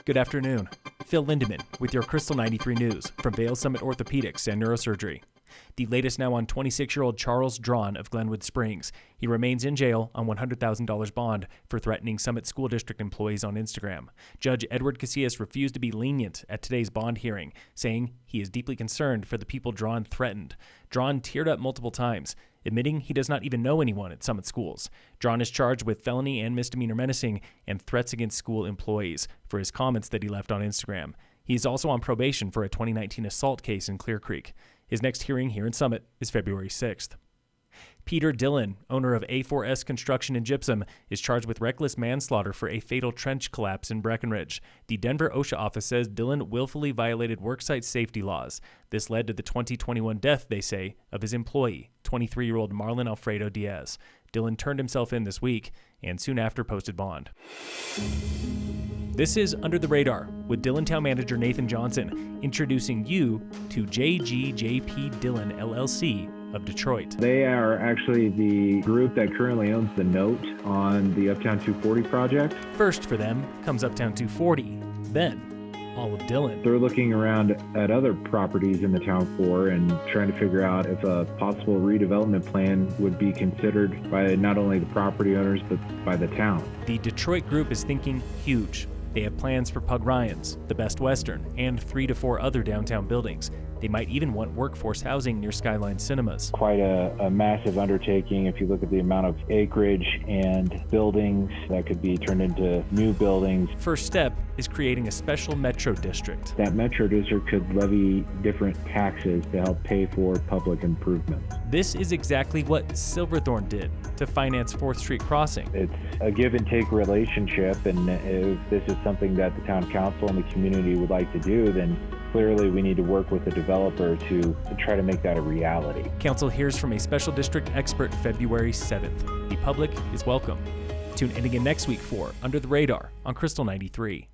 Good afternoon. Phil Lindeman with your Krystal 93 News from Vail Summit Orthopedics and Neurosurgery. The latest now on 26-year-old Charles Drawn of Glenwood Springs. He remains in jail on $100,000 bond for threatening Summit School District employees on Instagram. Judge Edward Casillas refused to be lenient at today's bond hearing, saying he is deeply concerned for the people Drawn threatened. Drawn teared up multiple times, admitting he does not even know anyone at Summit schools. Drawn is charged with felony and misdemeanor menacing and threats against school employees for his comments that he left on Instagram. He is also on probation for a 2019 assault case in Clear Creek. His next hearing here in Summit is February 6th. Peter Dillon, owner of A4S Construction and Gypsum, is charged with reckless manslaughter for a fatal trench collapse in Breckenridge. The Denver OSHA office says Dillon willfully violated worksite safety laws. This led to the 2021 death, they say, of his employee, 23-year-old Marlon Alfredo Diaz. Dillon turned himself in this week and soon after posted bond. This is Under the Radar with Dillon Town Manager Nathan Johnson, introducing you to JGJP Dillon LLC of Detroit. They are actually the group that currently owns the note on the Uptown 240 project. First for them comes Uptown 240, then all of Dillon. They're looking around at other properties in the town core and trying to figure out if a possible redevelopment plan would be considered by not only the property owners, but by the town. The Detroit group is thinking huge. They have plans for Pug Ryan's, the Best Western, and 3 to 4 other downtown buildings. They might even want workforce housing near Skyline Cinemas. Quite a massive undertaking if you look at the amount of acreage and buildings that could be turned into new buildings. First step is creating a special metro district. That metro district could levy different taxes to help pay for public improvements. This is exactly what Silverthorne did to finance 4th Street Crossing. It's a give and take relationship, and if this is something that the town council and the community would like to do, then clearly we need to work with the developer to try to make that a reality. Council hears from a special district expert February 7th. The public is welcome. Tune in again next week for Under the Radar on Krystal 93.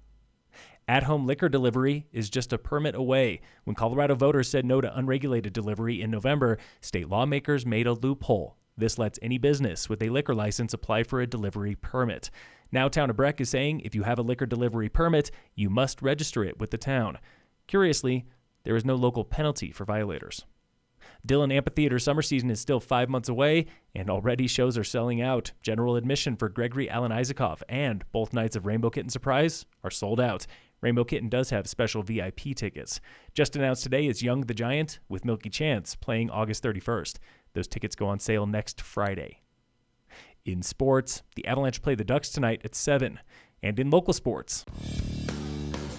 At-home liquor delivery is just a permit away. When Colorado voters said no to unregulated delivery in November, state lawmakers made a loophole. This lets any business with a liquor license apply for a delivery permit. Now Town of Breck is saying if you have a liquor delivery permit, you must register it with the town. Curiously, there is no local penalty for violators. Dillon Amphitheater summer season is still 5 months away, and already shows are selling out. General admission for Gregory Alan Isaacoff and both nights of Rainbow Kitten Surprise are sold out. Rainbow Kitten does have special VIP tickets. Just announced today is Young the Giant with Milky Chance playing August 31st. Those tickets go on sale next Friday. In sports, the Avalanche play the Ducks tonight at 7. And in local sports,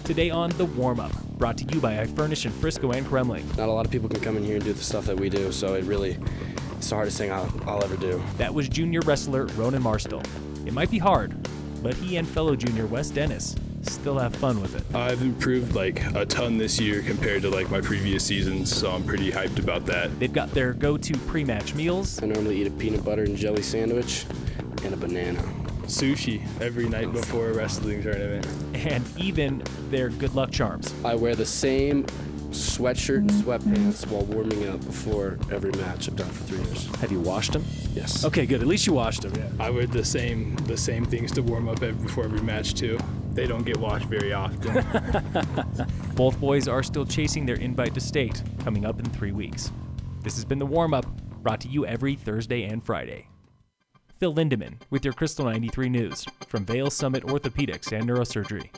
today on The Warmup, brought to you by iFurnish in Frisco and Kremling. Not a lot of people can come in here and do the stuff that we do, so it's the hardest thing I'll ever do. That was junior wrestler Ronan Marstall. It might be hard, but he and fellow junior Wes Dennis still have fun with it. I've improved a ton this year compared to my previous seasons, so I'm pretty hyped about that. They've got their go-to pre-match meals. I normally eat a peanut butter and jelly sandwich and a banana. Sushi every night before a wrestling tournament. And even their good luck charms. I wear the same sweatshirt and sweatpants while warming up before every match I've done for 3 years. Have you washed them? Yes. Okay, good. At least you washed them. I wear the same things to warm up before every match too. They don't get washed very often. Both boys are still chasing their invite to state, coming up in 3 weeks. This has been The Warm-Up, brought to you every Thursday and Friday. Phil Lindeman with your Krystal 93 News from Vail Summit Orthopedics and Neurosurgery.